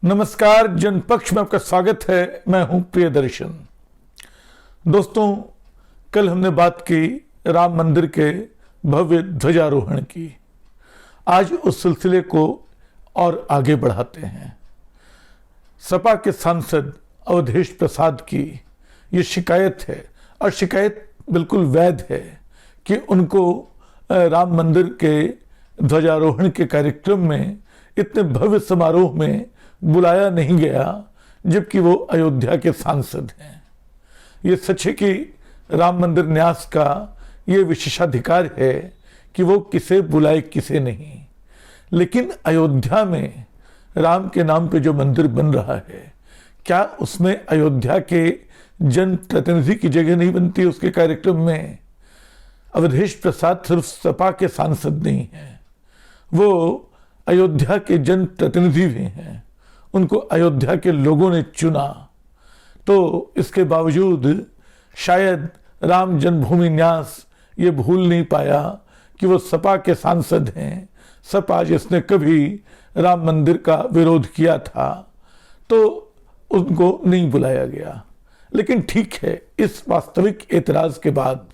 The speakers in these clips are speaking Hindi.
नमस्कार, जनपक्ष में आपका स्वागत है। मैं हूं प्रियदर्शन। दोस्तों, कल हमने बात की राम मंदिर के भव्य ध्वजारोहण की। आज उस सिलसिले को और आगे बढ़ाते हैं। सपा के सांसद अवधेश प्रसाद की ये शिकायत है, और शिकायत बिल्कुल वैध है, कि उनको राम मंदिर के ध्वजारोहण के कार्यक्रम में इतने भव्य समारोह में बुलाया नहीं गया, जबकि वो अयोध्या के सांसद हैं। ये सच है कि राम मंदिर न्यास का ये विशेषाधिकार है कि वो किसे बुलाए किसे नहीं, लेकिन अयोध्या में राम के नाम पे जो मंदिर बन रहा है, क्या उसमें अयोध्या के जन प्रतिनिधि की जगह नहीं बनती उसके कार्यक्रम में? अवधेश प्रसाद सिर्फ सपा के सांसद नहीं हैं, वो अयोध्या के जन प्रतिनिधि भी हैं। उनको अयोध्या के लोगों ने चुना, तो इसके बावजूद शायद राम जन्मभूमि न्यास ये भूल नहीं पाया कि वो सपा के सांसद हैं। सपा जिसने कभी राम मंदिर का विरोध किया था, तो उनको नहीं बुलाया गया। लेकिन ठीक है, इस वास्तविक एतराज के बाद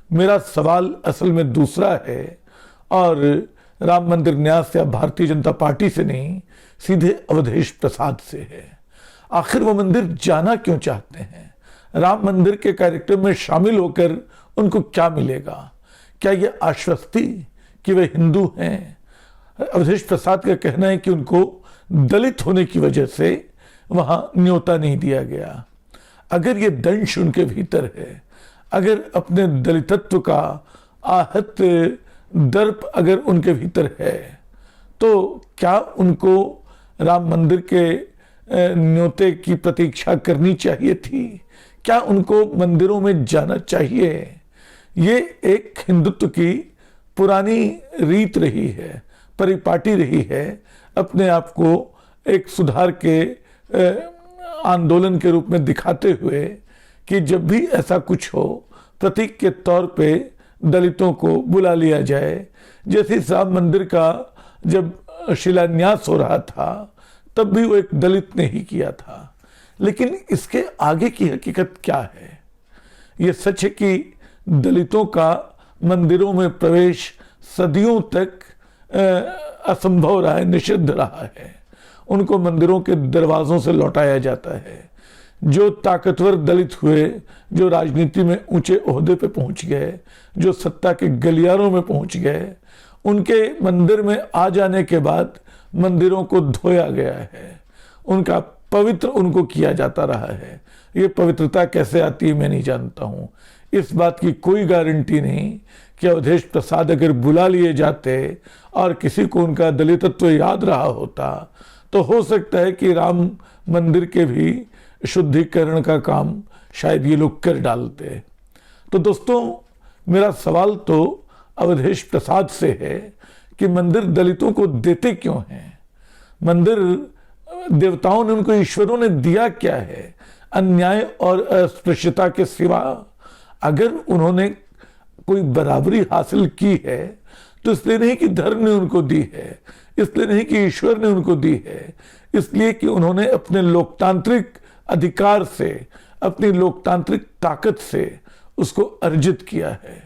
मेरा सवाल असल में दूसरा है, और राम मंदिर न्यास या भारतीय जनता पार्टी से नहीं, सीधे अवधेश प्रसाद से है। आखिर वो मंदिर जाना क्यों चाहते हैं? राम मंदिर के कार्यक्रम में शामिल होकर उनको क्या मिलेगा? क्या ये आश्वस्ति कि वे हिंदू हैं? अवधेश प्रसाद का कहना है कि उनको दलित होने की वजह से वहां न्योता नहीं दिया गया। अगर ये दंश उनके भीतर है, अगर अपने दलितत्व का आहत दर्प अगर उनके भीतर है, तो क्या उनको राम मंदिर के न्योते की प्रतीक्षा करनी चाहिए थी? क्या उनको मंदिरों में जाना चाहिए? ये एक हिंदुत्व की पुरानी रीत रही है, परिपाटी रही है, अपने आप को एक सुधार के आंदोलन के रूप में दिखाते हुए कि जब भी ऐसा कुछ हो, प्रतीक के तौर पे दलितों को बुला लिया जाए। जैसे राम मंदिर का जब शिलान्यास हो रहा था, तब भी वो एक दलित ने ही किया था। लेकिन इसके आगे की हकीकत क्या है? ये सच है कि दलितों का मंदिरों में प्रवेश सदियों तक असंभव रहा है, निषिद्ध रहा है। उनको मंदिरों के दरवाजों से लौटाया जाता है। जो ताकतवर दलित हुए, जो राजनीति में ऊंचे ओहदे पे पहुंच गए, जो सत्ता के गलियारों में पहुंच गए, उनके मंदिर में आ जाने के बाद मंदिरों को धोया गया है, उनका पवित्र उनको किया जाता रहा है। ये पवित्रता कैसे आती है मैं नहीं जानता हूँ। इस बात की कोई गारंटी नहीं कि अवधेश प्रसाद अगर बुला लिए जाते और किसी को उनका दलितत्व याद रहा होता, तो हो सकता है कि राम मंदिर के भी शुद्धिकरण का काम शायद ये लोग कर डालते। तो दोस्तों, मेरा सवाल तो अवधेश प्रसाद से है कि मंदिर दलितों को देते क्यों हैं? मंदिर देवताओं ने उनको, ईश्वरों ने दिया क्या है अन्याय और अस्पृश्यता के सिवा? अगर उन्होंने कोई बराबरी हासिल की है, तो इसलिए नहीं कि धर्म ने उनको दी है, इसलिए नहीं कि ईश्वर ने उनको दी है, इसलिए कि उन्होंने अपने लोकतांत्रिक अधिकार से, अपनी लोकतांत्रिक ताकत से उसको अर्जित किया है।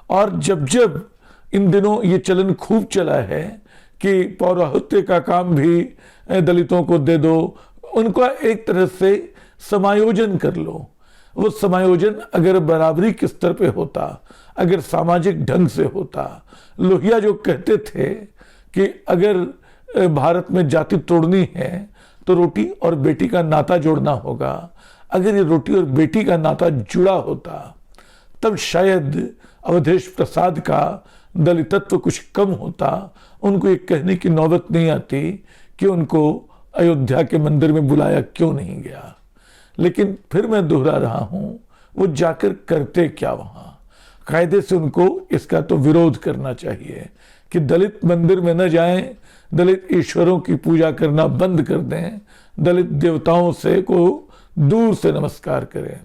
और जब जब इन दिनों ये चलन खूब चला है कि पौरोहित्य का काम भी दलितों को दे दो, उनका एक तरह से समायोजन कर लो। वो समायोजन अगर बराबरी के स्तर पे होता, अगर सामाजिक ढंग से होता। लोहिया जो कहते थे कि अगर भारत में जाति तोड़नी है तो रोटी और बेटी का नाता जोड़ना होगा। अगर ये रोटी और बेटी का नाता जुड़ा होता, तब शायद अवधेश प्रसाद का दलितत्व कुछ कम होता। उनको ये कहने की नौबत नहीं आती कि उनको अयोध्या के मंदिर में बुलाया क्यों नहीं गया। लेकिन फिर मैं दोहरा रहा हूं, वो जाकर करते क्या वहां? कायदे से उनको इसका तो विरोध करना चाहिए कि दलित मंदिर में न जाएं, दलित ईश्वरों की पूजा करना बंद कर दें, दलित देवताओं से को दूर से नमस्कार करें।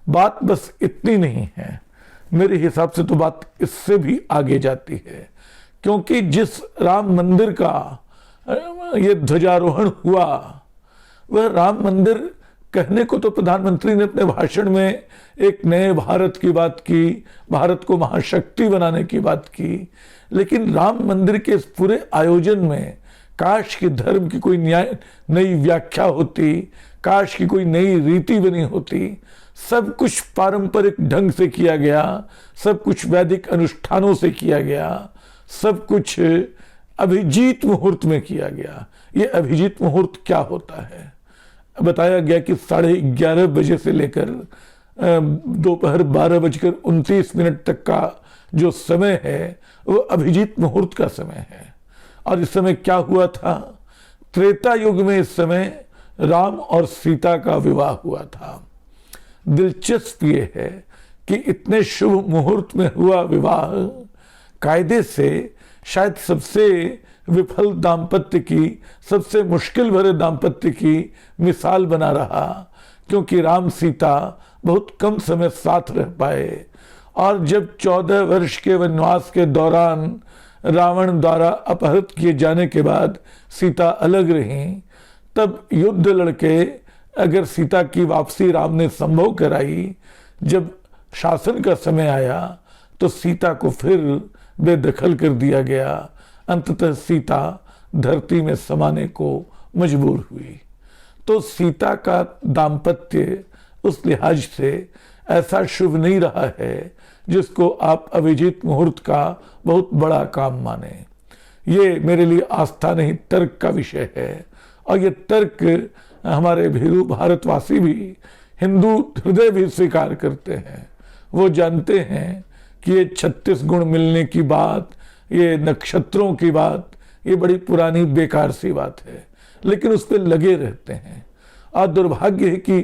बात बस इतनी नहीं है, मेरे हिसाब से तो बात इससे भी आगे जाती है। क्योंकि जिस राम मंदिर का ये ध्वजारोहण हुआ, वह राम मंदिर कहने को तो प्रधानमंत्री ने अपने भाषण में एक नए भारत की बात की, भारत को महाशक्ति बनाने की बात की, लेकिन राम मंदिर के इस पूरे आयोजन में काश की धर्म की कोई नई व्याख्या होती, काश की कोई नई रीति बनी होती। सब कुछ पारंपरिक ढंग से किया गया, सब कुछ वैदिक अनुष्ठानों से किया गया, सब कुछ अभिजीत मुहूर्त में किया गया। ये अभिजीत मुहूर्त क्या होता है? बताया गया कि 11:30 बजे से लेकर दोपहर 12:29 तक का जो समय है वो अभिजीत मुहूर्त का समय है। और इस समय क्या हुआ था? त्रेता युग में इस समय राम और सीता का विवाह हुआ था। दिलचस्प ये है कि इतने शुभ मुहूर्त में हुआ विवाह कायदे से शायद सबसे विफल दाम्पत्य की, सबसे मुश्किल भरे दाम्पत्य की मिसाल बना रहा, क्योंकि राम सीता बहुत कम समय साथ रह पाए। और जब 14 वर्ष के वनवास के दौरान रावण द्वारा अपहृत किए जाने के बाद सीता अलग रहीं, तब युद्ध लड़के अगर सीता की वापसी राम ने संभव कराई, जब शासन का समय आया तो सीता को फिर बेदखल कर दिया गया। अंततः सीता धरती में समाने को मजबूर हुई। तो सीता का दाम्पत्य उस लिहाज से ऐसा शुभ नहीं रहा है जिसको आप अभिजीत मुहूर्त का बहुत बड़ा काम माने। ये मेरे लिए आस्था नहीं, तर्क का विषय है। और ये तर्क हमारे भीरू भारतवासी भी, हिंदू हृदय भी स्वीकार करते हैं। वो जानते हैं कि ये 36 गुण मिलने की बात, ये नक्षत्रों की बात, ये बड़ी पुरानी बेकार सी बात है, लेकिन उस पर लगे रहते हैं। और दुर्भाग्य है कि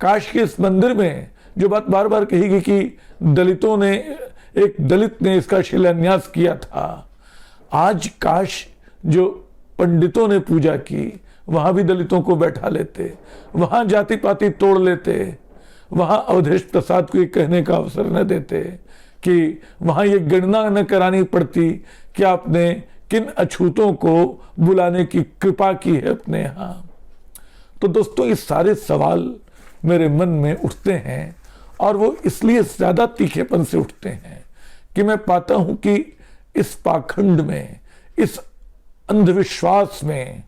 काश के इस मंदिर में जो बात बार बार कही गई कि दलितों ने, एक दलित ने इसका शिलान्यास किया था, आज काश जो पंडितों ने पूजा की वहां भी दलितों को बैठा लेते, वहां जाति पाति तोड़ लेते, वहां अवधेश प्रसाद को ये कहने का अवसर न देते कि वहां ये गणना न करानी पड़ती कि आपने किन अछूतों को बुलाने की कृपा की है अपने यहाँ। तो दोस्तों, ये सारे सवाल मेरे मन में उठते हैं, और वो इसलिए ज्यादा तीखेपन से उठते हैं कि मैं पाता हूं कि इस पाखंड में, इस अंधविश्वास में,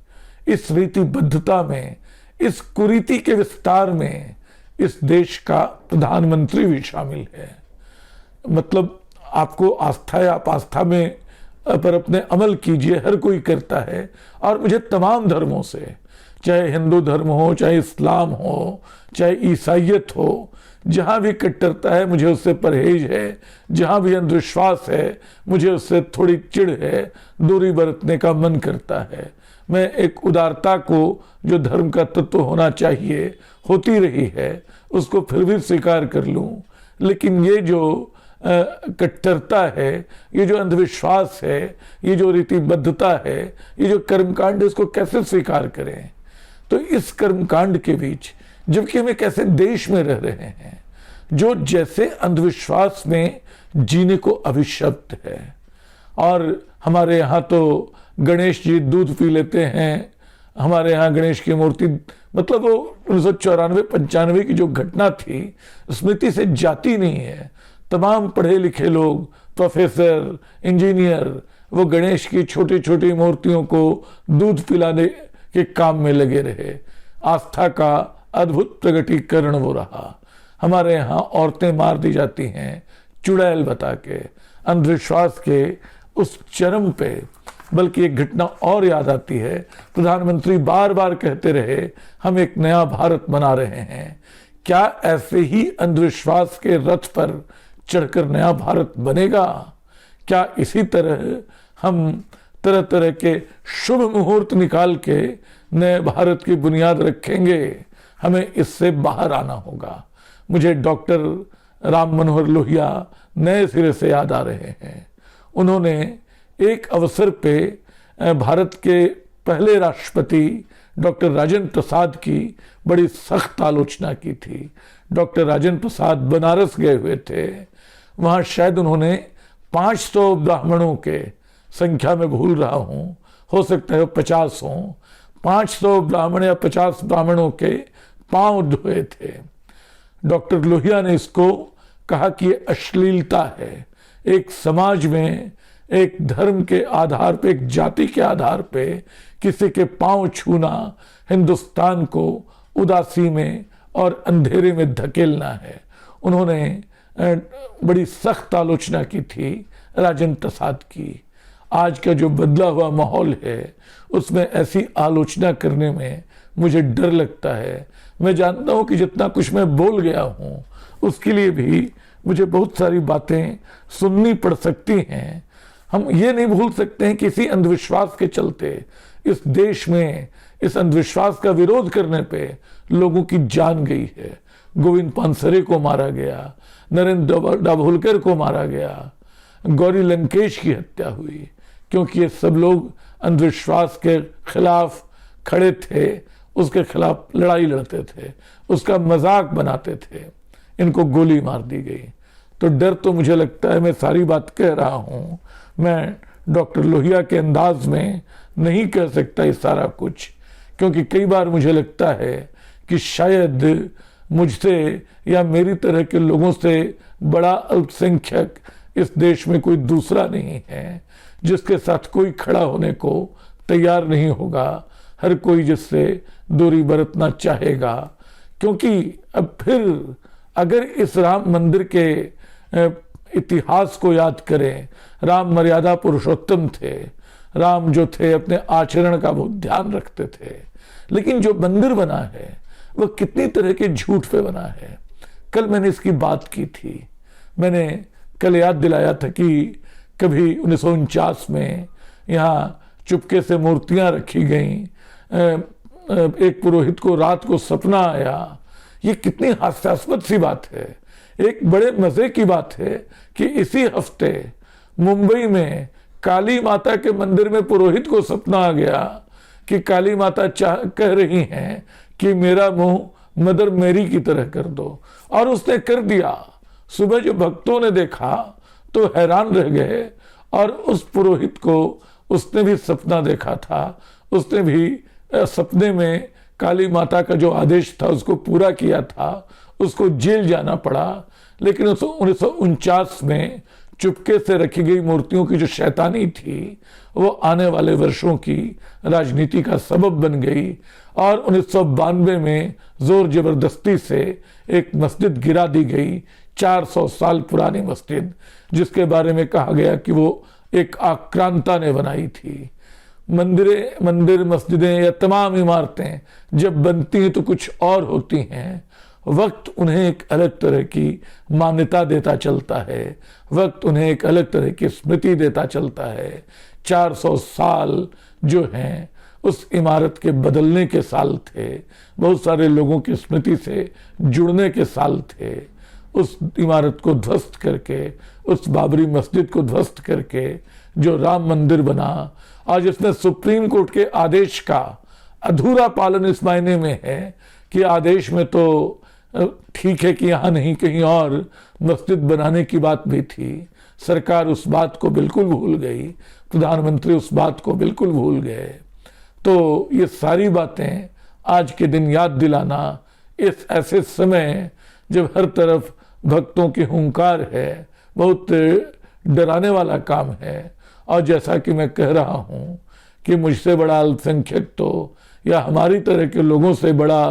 इस रीतिबद्धता में, इस कुरीति के विस्तार में इस देश का प्रधानमंत्री भी शामिल है। मतलब आपको आस्था है, आप आस्था में पर अपने अमल कीजिए, हर कोई करता है। और मुझे तमाम धर्मों से, चाहे हिंदू धर्म हो, चाहे इस्लाम हो, चाहे ईसाइयत हो, जहां भी कट्टरता है मुझे उससे परहेज है, जहां भी अंधविश्वास है मुझे उससे थोड़ी चिढ़ है, दूरी बरतने का मन करता है। मैं एक उदारता को, जो धर्म का तत्व होना चाहिए, होती रही है, उसको फिर भी स्वीकार कर लूं। लेकिन ये जो कट्टरता है, ये जो अंधविश्वास है, ये जो रीतिबद्धता है, ये जो कर्मकांड है, इसको कैसे स्वीकार करें? तो इस कर्मकांड के बीच, जबकि हम एक ऐसे देश में रह रहे हैं जो जैसे अंधविश्वास में जीने को अभिशप्त है, और हमारे यहाँ तो गणेश जी दूध पी लेते हैं, हमारे यहाँ गणेश की मूर्ति, मतलब वो 1994-95 की जो घटना थी, स्मृति से जाती नहीं है। तमाम पढ़े लिखे लोग, प्रोफेसर, इंजीनियर, वो गणेश की छोटी छोटी मूर्तियों को दूध पिलाने के काम में लगे रहे। आस्था का अद्भुत प्रगटीकरण वो रहा। हमारे यहाँ औरतें मार दी जाती हैं चुड़ैल बता के, अंधविश्वास के उस चरम पे। बल्कि एक घटना और याद आती है, प्रधानमंत्री बार बार कहते रहे हम एक नया भारत बना रहे हैं। क्या ऐसे ही अंधविश्वास के रथ पर चढ़कर नया भारत बनेगा? क्या इसी तरह हम तरह तरह के शुभ मुहूर्त निकाल के नए भारत की बुनियाद रखेंगे? हमें इससे बाहर आना होगा। मुझे डॉक्टर राम मनोहर लोहिया नए सिरे से याद आ रहे हैं। उन्होंने एक अवसर पे भारत के पहले राष्ट्रपति डॉक्टर राजेंद्र प्रसाद की बड़ी सख्त आलोचना की थी। डॉक्टर राजेंद्र प्रसाद बनारस गए हुए थे, वहाँ शायद उन्होंने 500 ब्राह्मणों के, संख्या में भूल रहा हूँ, हो सकता है 50 हों, 500 ब्राह्मण या 50 ब्राह्मणों के पांव धोए थे। डॉक्टर लोहिया ने इसको कहा कि ये अश्लीलता है। एक समाज में एक धर्म के आधार पे, एक जाति के आधार पे किसी के पांव छूना हिंदुस्तान को उदासी में और अंधेरे में धकेलना है। उन्होंने बड़ी सख्त आलोचना की थी राजेंद्र प्रसाद की। आज का जो बदला हुआ माहौल है उसमें ऐसी आलोचना करने में मुझे डर लगता है। मैं जानता हूं कि जितना कुछ मैं बोल गया हूं उसके लिए भी मुझे बहुत सारी बातें सुननी पड़ सकती हैं। हम ये नहीं भूल सकते हैं कि इसी अंधविश्वास के चलते इस देश में इस अंधविश्वास का विरोध करने पे लोगों की जान गई है। गोविंद पानसरे को मारा गया, नरेंद्र दाभोलकर को मारा गया, गौरी लंकेश की हत्या हुई, क्योंकि ये सब लोग अंधविश्वास के खिलाफ खड़े थे, उसके खिलाफ लड़ाई लड़ते थे, उसका मजाक बनाते थे। इनको गोली मार दी गई। तो डर तो मुझे लगता है, मैं सारी बात कह रहा हूं, मैं डॉक्टर लोहिया के अंदाज में नहीं कह सकता ये सारा कुछ, क्योंकि कई बार मुझे लगता है कि शायद मुझसे या मेरी तरह के लोगों से बड़ा अल्पसंख्यक इस देश में कोई दूसरा नहीं है जिसके साथ कोई खड़ा होने को तैयार नहीं होगा। हर कोई जिससे दूरी बरतना चाहेगा, क्योंकि अब फिर अगर इस राम मंदिर के इतिहास को याद करें, राम मर्यादा पुरुषोत्तम थे। राम जो थे अपने आचरण का बहुत ध्यान रखते थे, लेकिन जो मंदिर बना है वह कितनी तरह के झूठ पे बना है। कल मैंने इसकी बात की थी। मैंने कल याद दिलाया था कि कभी 1949 में यहाँ चुपके से मूर्तियां रखी गईं, एक पुरोहित को रात को सपना आया। ये कितनी हास्यास्पद सी बात है। एक बड़े मजे की बात है कि इसी हफ्ते मुंबई में काली माता के मंदिर में पुरोहित को सपना आ गया कि काली माता कह रही हैं कि मेरा मुंह मदर मेरी की तरह कर दो, और उसने कर दिया। सुबह जो भक्तों ने देखा तो हैरान रह गए, और उस पुरोहित को उसने भी सपना देखा था, उसने भी सपने में काली माता का जो आदेश था उसको पूरा किया था, उसको जेल जाना पड़ा। लेकिन 1949 में चुपके से रखी गई मूर्तियों की जो शैतानी थी वो आने वाले वर्षों की राजनीति का सबब बन गई, और 1992 में जोर जबरदस्ती से एक मस्जिद गिरा दी गई, 400 साल पुरानी मस्जिद, जिसके बारे में कहा गया कि वो एक आक्रांता ने बनाई थी। मंदिर मस्जिदें या तमाम इमारतें जब बनती हैं तो कुछ और होती हैं। वक्त उन्हें एक अलग तरह की मान्यता देता चलता है, वक्त उन्हें एक अलग तरह की स्मृति देता चलता है। 400 साल जो हैं उस इमारत के बदलने के साल थे, बहुत सारे लोगों की स्मृति से जुड़ने के साल थे। उस इमारत को ध्वस्त करके, उस बाबरी मस्जिद को ध्वस्त करके जो राम मंदिर बना, और जिसमें सुप्रीम कोर्ट के आदेश का अधूरा पालन इस मायने में है कि आदेश में तो ठीक है कि यहाँ नहीं कहीं और मस्जिद बनाने की बात भी थी, सरकार उस बात को बिल्कुल भूल गई, प्रधानमंत्री उस बात को बिल्कुल भूल गए। तो ये सारी बातें आज के दिन याद दिलाना इस ऐसे समय जब हर तरफ भक्तों की हुंकार है, बहुत डराने वाला काम है। और जैसा कि मैं कह रहा हूं कि मुझसे बड़ा अल्पसंख्यक तो, या हमारी तरह के लोगों से बड़ा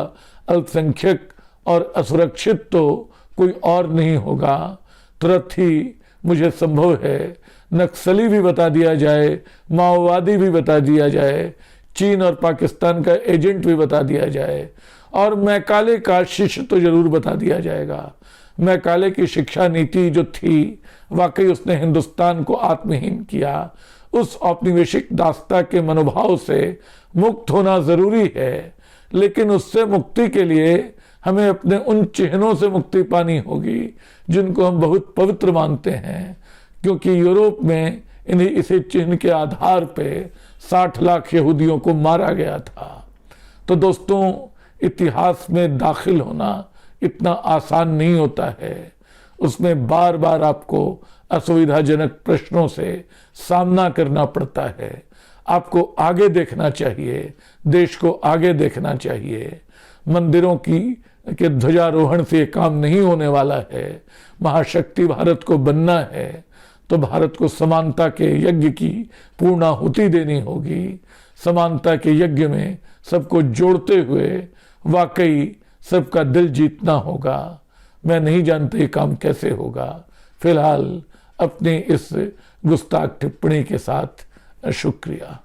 अल्पसंख्यक और असुरक्षित तो कोई और नहीं होगा। तुरंत ही मुझे संभव है नक्सली भी बता दिया जाए, माओवादी भी बता दिया जाए, चीन और पाकिस्तान का एजेंट भी बता दिया जाए, और मैकाले का शिष्य तो जरूर बता दिया जाएगा। मैकाले की शिक्षा नीति जो थी वाकई उसने हिंदुस्तान को आत्महीन किया। उस औपनिवेशिक दास्ता के मनोभाव से मुक्त होना जरूरी है, लेकिन उससे मुक्ति के लिए हमें अपने उन चिन्हों से मुक्ति पानी होगी जिनको हम बहुत पवित्र मानते हैं, क्योंकि यूरोप में इसी चिन्ह के आधार पे 60 लाख यहूदियों को मारा गया था। तो दोस्तों, इतिहास में दाखिल होना इतना आसान नहीं होता है। उसमें बार बार आपको असुविधाजनक प्रश्नों से सामना करना पड़ता है। आपको आगे देखना चाहिए, देश को आगे देखना चाहिए। मंदिरों के ध्वजारोहण से काम नहीं होने वाला है। महाशक्ति भारत को बनना है तो भारत को समानता के यज्ञ की पूर्णाहुति देनी होगी। समानता के यज्ञ में सबको जोड़ते हुए वाकई सबका दिल जीतना होगा। मैं नहीं जानता ये काम कैसे होगा। फिलहाल अपनी इस गुस्ताख टिप्पणी के साथ शुक्रिया।